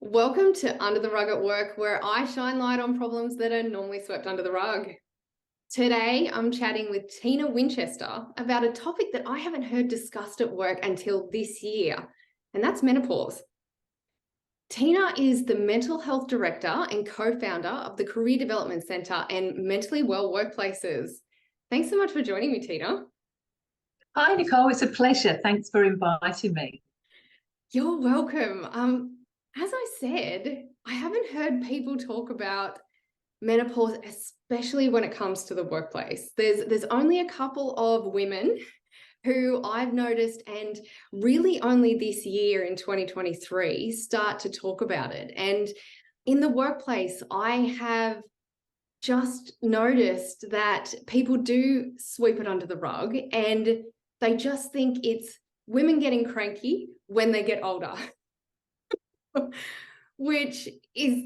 Welcome to Under the Rug at Work, where I shine light on problems that are normally swept under the rug. Today, I'm chatting with Tina Winchester about a topic that I haven't heard discussed at work until this year, and that's menopause. Tina is the Mental Health Director and co-founder of the Career Development Centre and Mentally Well Workplaces. Thanks so much for joining me, Tina. Hi, Nicole. It's a pleasure. Thanks for inviting me. You're welcome. As I said, I haven't heard people talk about menopause, especially when it comes to the workplace. There's only a couple of women who I've noticed, and really only this year in 2023 start to talk about it. And in the workplace, I have just noticed that people do sweep it under the rug and they just think it's women getting cranky when they get older, which is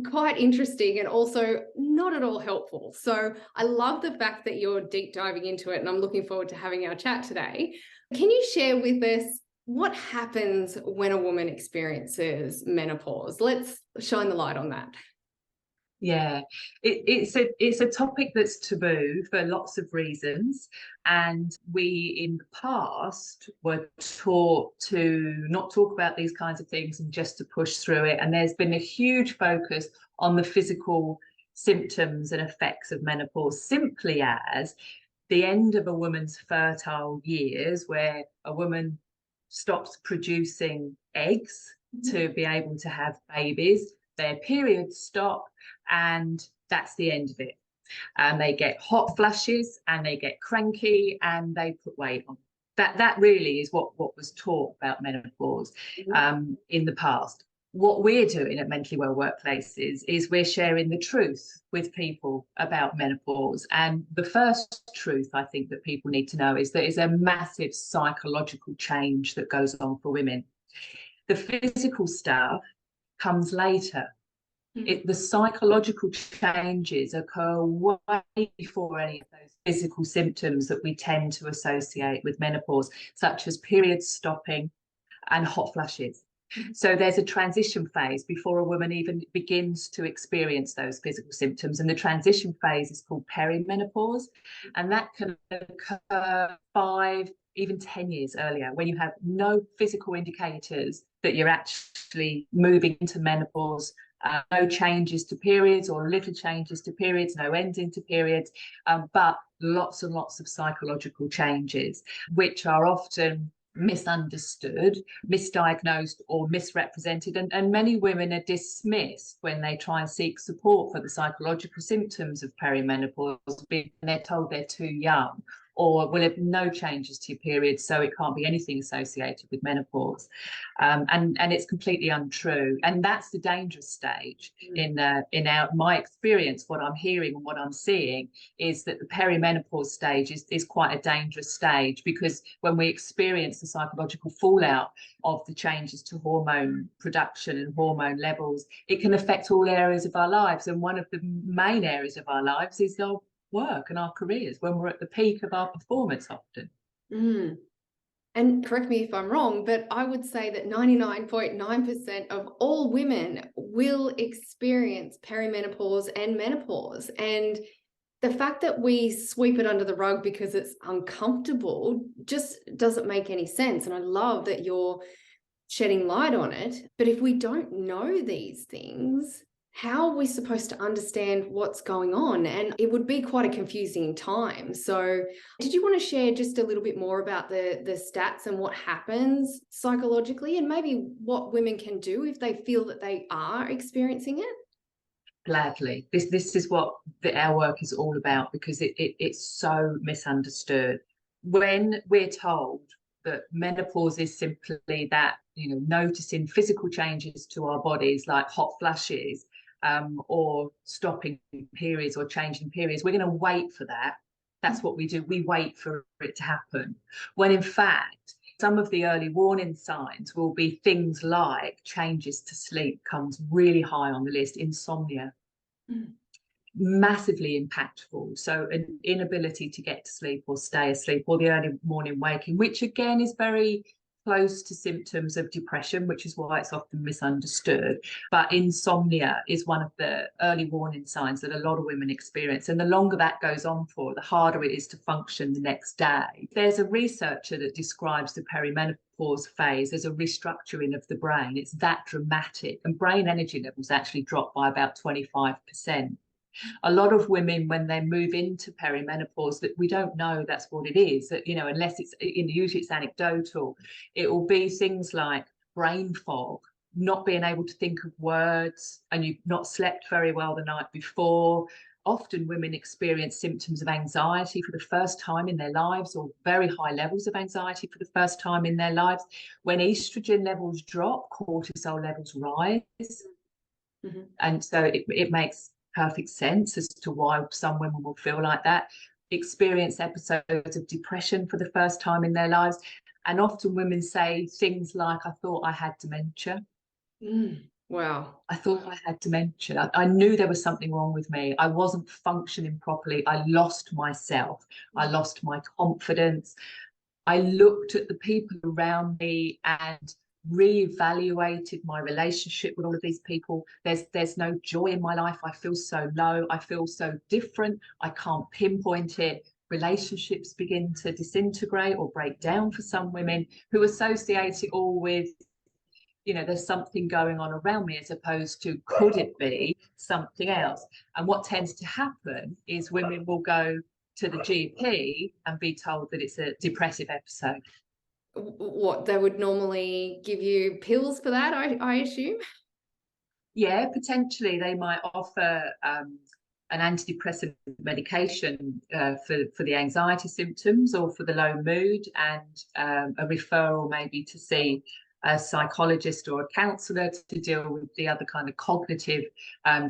quite interesting and also not at all helpful. So I love the fact that you're deep diving into it, and I'm looking forward to having our chat today. Can you share with us what happens when a woman experiences menopause? Let's shine the light on that. Yeah, it's a topic that's taboo for lots of reasons, and we in the past were taught to not talk about these kinds of things and just to push through it. And there's been a huge focus on the physical symptoms and effects of menopause, simply as the end of a woman's fertile years, where a woman stops producing eggs to be able to have babies. Their periods stop, and that's the end of it. And they get hot flushes and they get cranky and they put weight on. That really is what was taught about menopause in the past. What we're doing at Mentally Well Workplaces is we're sharing the truth with people about menopause. And the first truth I think that people need to know is that it's a massive psychological change that goes on for women. The physical stuff comes later. The psychological changes occur way before any of those physical symptoms that we tend to associate with menopause, such as periods stopping and hot flushes. So there's a transition phase before a woman even begins to experience those physical symptoms. And the transition phase is called perimenopause. And that can occur 5, even 10 years earlier, when you have no physical indicators that you're actually moving into menopause. No changes to periods or little changes to periods, no ending to periods, but lots and lots of psychological changes, which are often misunderstood, misdiagnosed, or misrepresented. And many women are dismissed when they try and seek support for the psychological symptoms of perimenopause, and they're told they're too young, or will have no changes to your period, so it can't be anything associated with menopause. And it's completely untrue. And that's the dangerous stage in my experience. What I'm hearing and what I'm seeing is that the perimenopause stage is quite a dangerous stage, because when we experience the psychological fallout of the changes to hormone production and hormone levels, it can affect all areas of our lives. And one of the main areas of our lives is our work and our careers, when we're at the peak of our performance often. And correct me if I'm wrong, but I would say that 99.9% of all women will experience perimenopause and menopause. And the fact that we sweep it under the rug because it's uncomfortable just doesn't make any sense. And I love that you're shedding light on it. But if we don't know these things, how are we supposed to understand what's going on? And it would be quite a confusing time. So did you want to share just a little bit more about the stats and what happens psychologically, and maybe what women can do if they feel that they are experiencing it? Gladly. This is what our work is all about, because it's so misunderstood. When we're told that menopause is simply that, noticing physical changes to our bodies like hot flushes, or stopping periods or changing periods, we're going to wait for that. That's what we do. We wait for it to happen. When in fact, some of the early warning signs will be things like changes to sleep comes really high on the list. Insomnia, massively impactful. So an inability to get to sleep or stay asleep, or the early morning waking, which again is very close to symptoms of depression, which is why it's often misunderstood. But insomnia is one of the early warning signs that a lot of women experience. And the longer that goes on for, the harder it is to function the next day. There's a researcher that describes the perimenopause phase as a restructuring of the brain. It's that dramatic. And brain energy levels actually drop by about 25%. A lot of women, when they move into perimenopause, that we don't know that's what it is, that, you know, unless it's, usually it's anecdotal, it will be things like brain fog, not being able to think of words, and you've not slept very well the night before. Often women experience symptoms of anxiety for the first time in their lives, or very high levels of anxiety for the first time in their lives. When estrogen levels drop, cortisol levels rise. Mm-hmm. And so it makes perfect sense as to why some women will feel like that, experience episodes of depression for the first time in their lives. And often women say things like, I thought I had dementia. Wow. I thought I had dementia. I knew there was something wrong with me. I wasn't functioning properly. I lost myself. I lost my confidence. I looked at the people around me and reevaluated my relationship with all of these people. There's no joy in my life. I feel so low. I feel so different. I can't pinpoint it. Relationships begin to disintegrate or break down for some women who associate it all with, you know, there's something going on around me, as opposed to could it be something else. And what tends to happen is women will go to the GP and be told that it's a depressive episode. What, they would normally give you pills for that, I assume? Yeah, potentially they might offer an antidepressant medication for the anxiety symptoms or for the low mood, and a referral maybe to see a psychologist or a counsellor to deal with the other kind of cognitive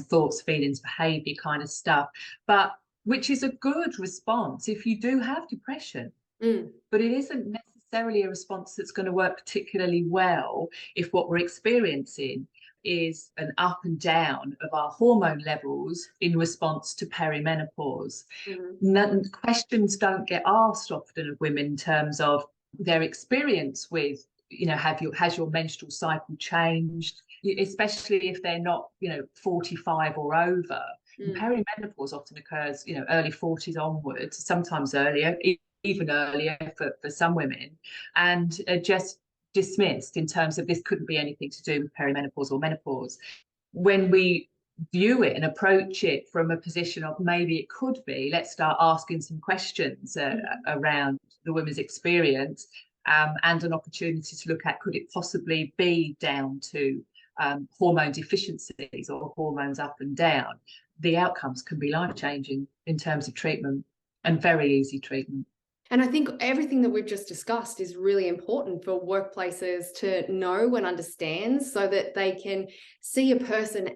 thoughts, feelings, behaviour kind of stuff. But which is a good response if you do have depression. But it isn't necessarily a response that's going to work particularly well if what we're experiencing is an up and down of our hormone levels in response to perimenopause. Questions don't get asked often of women in terms of their experience with, you know, has your menstrual cycle changed, especially if they're not, you know, 45 or over. Perimenopause often occurs, you know, early 40s onwards, sometimes earlier, even earlier for some women, and just dismissed in terms of this couldn't be anything to do with perimenopause or menopause. When we view it and approach it from a position of maybe it could be, let's start asking some questions around the women's experience, and an opportunity to look at, could it possibly be down to hormone deficiencies or hormones up and down? The outcomes can be life-changing in terms of treatment, and very easy treatment. And I think everything that we've just discussed is really important for workplaces to know and understand, so that they can see a person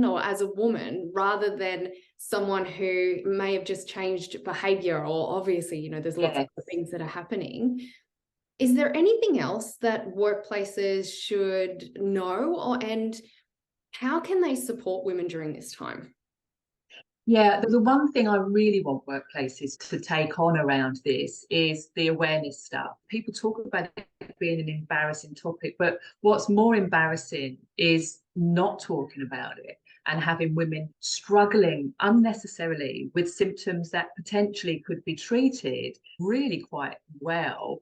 or as a woman, rather than someone who may have just changed behavior, or obviously, you know, there's lots of things that are happening. Is there anything else that workplaces should know, and how can they support women during this time? Yeah, the one thing I really want workplaces to take on around this is the awareness stuff. People talk about it being an embarrassing topic, but what's more embarrassing is not talking about it and having women struggling unnecessarily with symptoms that potentially could be treated really quite well.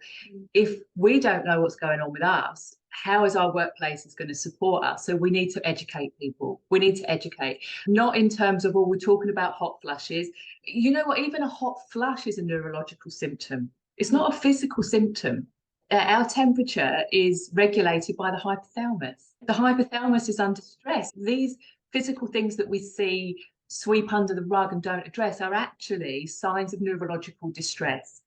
If we don't know what's going on with us, how is our workplace going to support us? So we need to educate people. We need to educate, not in terms of, oh, we're talking about hot flushes. You know what? Even a hot flush is a neurological symptom. It's not a physical symptom. Our temperature is regulated by the hypothalamus. The hypothalamus is under stress. These physical things that we see sweep under the rug and don't address are actually signs of neurological distress.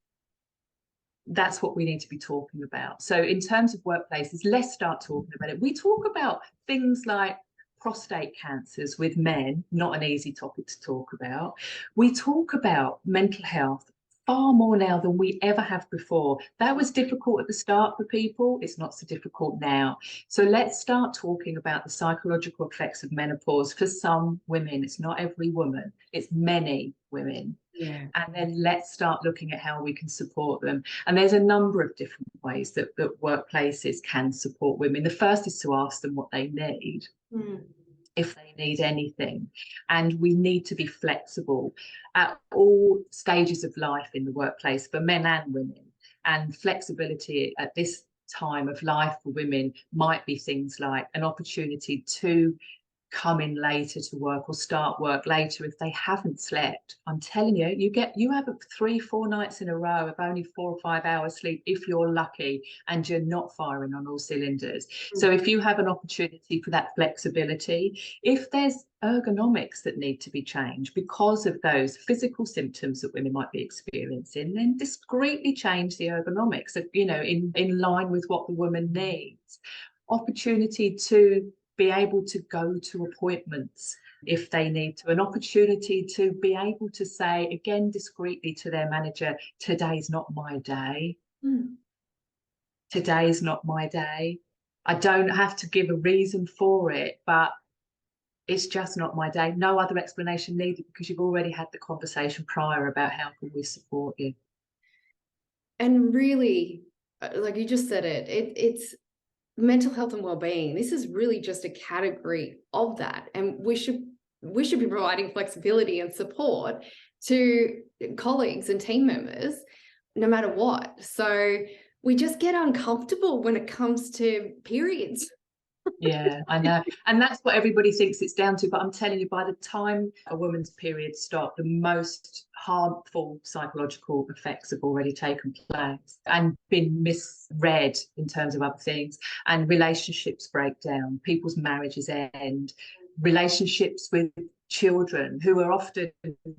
That's what we need to be talking about. So in terms of workplaces, let's start talking about it. We talk about things like prostate cancers with men, not an easy topic to talk about. We talk about mental health far more now than we ever have before. That was difficult at the start for people. It's not so difficult now. So let's start talking about the psychological effects of menopause for some women. It's not every woman, it's many women. Yeah. And then let's start looking at how we can support them. And there's a number of different ways that workplaces can support women. The first is to ask them what they need, Mm. if they need anything. And we need to be flexible at all stages of life in the workplace for men and women. And flexibility at this time of life for women might be things like an opportunity to come in later to work or start work later if they haven't slept. I'm telling you, you have 3-4 nights in a row of only 4 or 5 hours sleep if you're lucky and you're not firing on all cylinders. So if you have an opportunity for that flexibility, if there's ergonomics that need to be changed because of those physical symptoms that women might be experiencing, then discreetly change the ergonomics, in line with what the woman needs. Opportunity to be able to go to appointments if they need to, an opportunity to be able to say, again, discreetly to their manager, today's not my day. Today's not my day. I don't have to give a reason for it, but it's just not my day. No other explanation needed, because you've already had the conversation prior about how can we support you. And really, like you just said it's mental health and well-being. This is really just a category of that, and we should be providing flexibility and support to colleagues and team members no matter what. So we just get uncomfortable when it comes to periods. Yeah, I know. And that's what everybody thinks it's down to. But I'm telling you, by the time a woman's periods stop, the most harmful psychological effects have already taken place and been misread in terms of other things. And relationships break down, people's marriages end, relationships with children who are often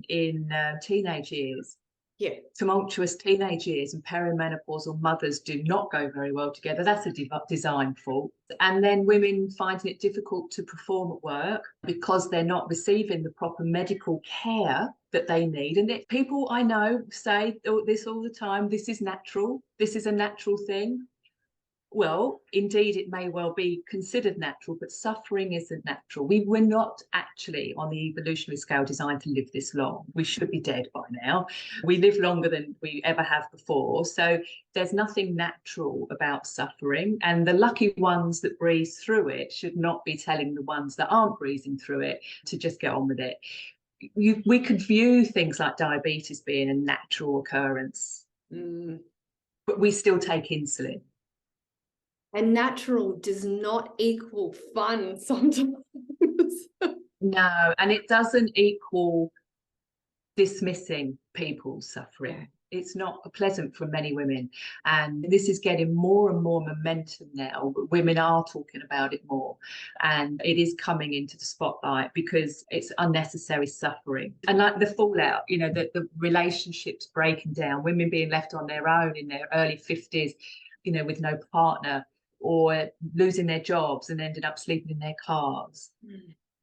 in teenage years. Yeah. Tumultuous teenage years and perimenopausal mothers do not go very well together. That's a design fault. And then women finding it difficult to perform at work because they're not receiving the proper medical care that they need. And people I know say this all the time, this is natural, this is a natural thing. Well, indeed, it may well be considered natural, but suffering isn't natural. We were not actually on the evolutionary scale designed to live this long. We should be dead by now. We live longer than we ever have before. So there's nothing natural about suffering. And the lucky ones that breeze through it should not be telling the ones that aren't breezing through it to just get on with it. We could view things like diabetes being a natural occurrence, but we still take insulin. And natural does not equal fun sometimes. No, and it doesn't equal dismissing people's suffering. Yeah. It's not pleasant for many women. And this is getting more and more momentum now. Women are talking about it more. And it is coming into the spotlight because it's unnecessary suffering. And like the fallout, the relationships breaking down, women being left on their own in their early 50s, with no partner, or losing their jobs and ended up sleeping in their cars.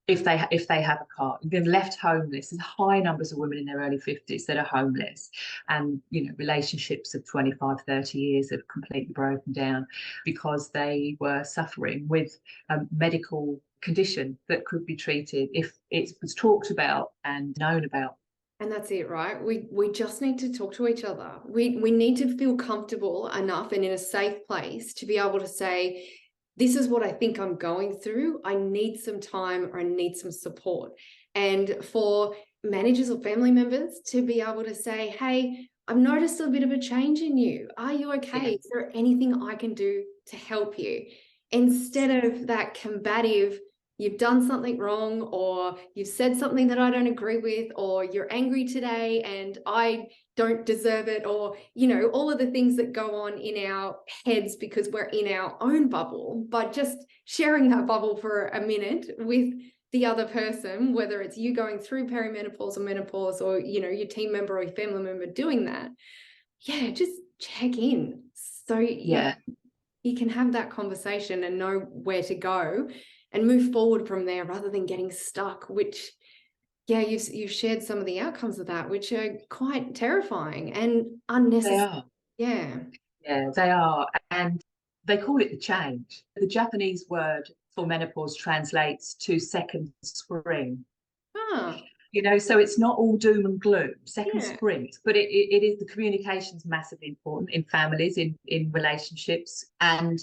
If they have a car, been left homeless. There's high numbers of women in their early 50s that are homeless, and relationships of 25, 30 years have completely broken down because they were suffering with a medical condition that could be treated if it was talked about and known about. And that's it, right? We just need to talk to each other. We need to feel comfortable enough and in a safe place to be able to say, this is what I think I'm going through. I need some time, or I need some support. And for managers or family members to be able to say, hey, I've noticed a bit of a change in you. Are you okay? Yeah. Is there anything I can do to help you? Instead of that combative, you've done something wrong, or you've said something that I don't agree with, or you're angry today and I don't deserve it, or, all of the things that go on in our heads because we're in our own bubble. But just sharing that bubble for a minute with the other person, whether it's you going through perimenopause or menopause, or, your team member or your family member doing that. Yeah, just check in. So Yeah. you can have that conversation and know where to go and move forward from there, rather than getting stuck, which, you've shared some of the outcomes of that, which are quite terrifying and unnecessary. They are. Yeah, they are. And they call it the change. The Japanese word for menopause translates to second spring. So it's not all doom and gloom, second Yeah. sprint, but it is, the communication's massively important in families, in relationships. And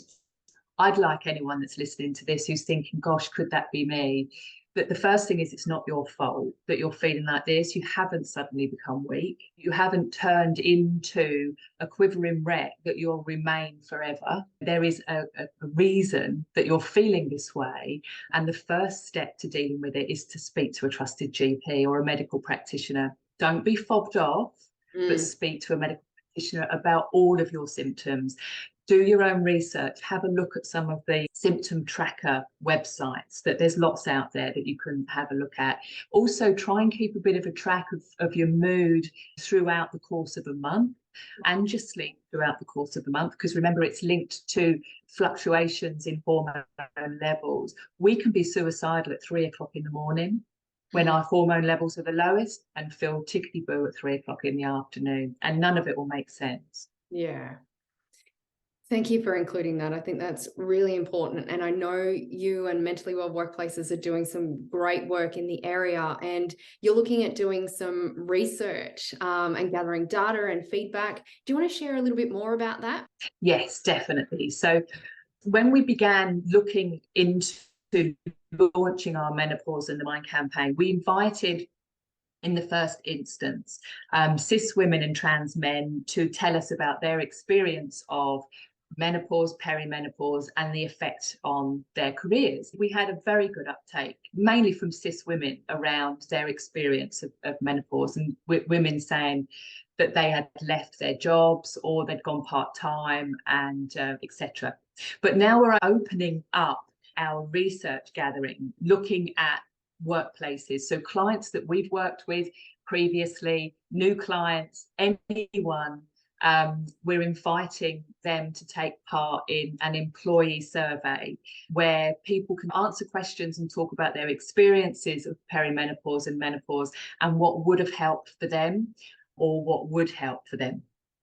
I'd like anyone that's listening to this who's thinking, gosh, could that be me? But the first thing is, it's not your fault that you're feeling like this. You haven't suddenly become weak. You haven't turned into a quivering wreck that you'll remain forever. There is a reason that you're feeling this way. And the first step to dealing with it is to speak to a trusted GP or a medical practitioner. Don't be fobbed off, but speak to a medical practitioner about all of your symptoms. Do your own research, have a look at some of the symptom tracker websites, that there's lots out there that you can have a look at. Also, try and keep a bit of a track of your mood throughout the course of a month, and your sleep throughout the course of the month, because remember, it's linked to fluctuations in hormone levels. We can be suicidal at 3 o'clock in the morning when our hormone levels are the lowest, and feel tickety-boo at 3 o'clock in the afternoon, and none of it will make sense. Yeah. Thank you for including that. I think that's really important. And I know you and Mentally Well Workplaces are doing some great work in the area, and you're looking at doing some research and gathering data and feedback. Do you want to share a little bit more about that? Yes, definitely. So when we began looking into launching our Menopause in the Mind campaign, we invited, in the first instance, cis women and trans men to tell us about their experience of menopause, perimenopause, and the effect on their careers. We had a very good uptake, mainly from cis women, around their experience of menopause, and women saying that they had left their jobs or they'd gone part-time, and etc. But now we're opening up our research gathering, looking at workplaces. So clients that we've worked with previously, new clients, anyone, we're inviting them to take part in an employee survey where people can answer questions and talk about their experiences of perimenopause and menopause, and what would have helped for them or what would help for them.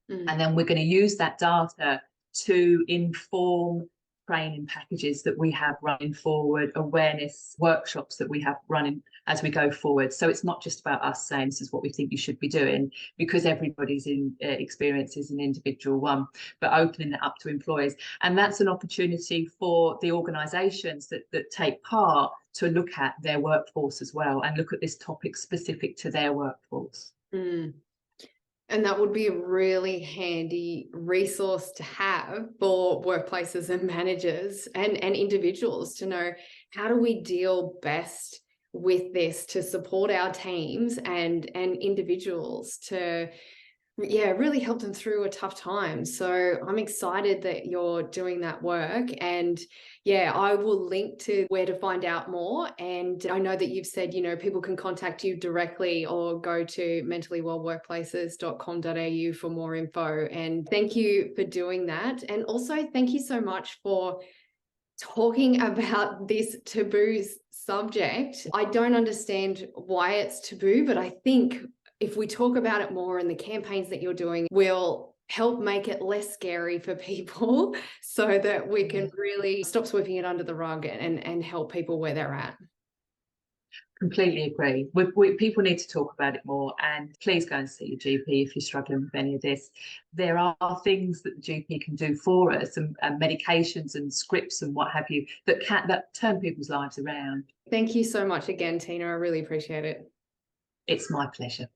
And then we're going to use that data to inform training packages that we have running forward, awareness workshops that we have running as we go forward. So it's not just about us saying this is what we think you should be doing, because everybody's experience is an individual one, but opening it up to employers. And that's an opportunity for the organisations that take part to look at their workforce as well, and look at this topic specific to their workforce. And that would be a really handy resource to have for workplaces and managers and individuals to know, how do we deal best with this to support our teams and individuals to really help them through a tough time. So I'm excited that you're doing that work, and I will link to where to find out more. And I know that you've said, people can contact you directly or go to mentallywellworkplaces.com.au for more info. And thank you for doing that. And also thank you so much for talking about this taboo subject. I don't understand why it's taboo, but I think if we talk about it more, and the campaigns that you're doing will help make it less scary for people, so that we can really stop sweeping it under the rug and help people where they're at. Completely agree. People need to talk about it more, and please go and see your GP if you're struggling with any of this. There are things that the GP can do for us, and medications and scripts and what have you, that turn people's lives around. Thank you so much again, Tina. I really appreciate it. It's my pleasure.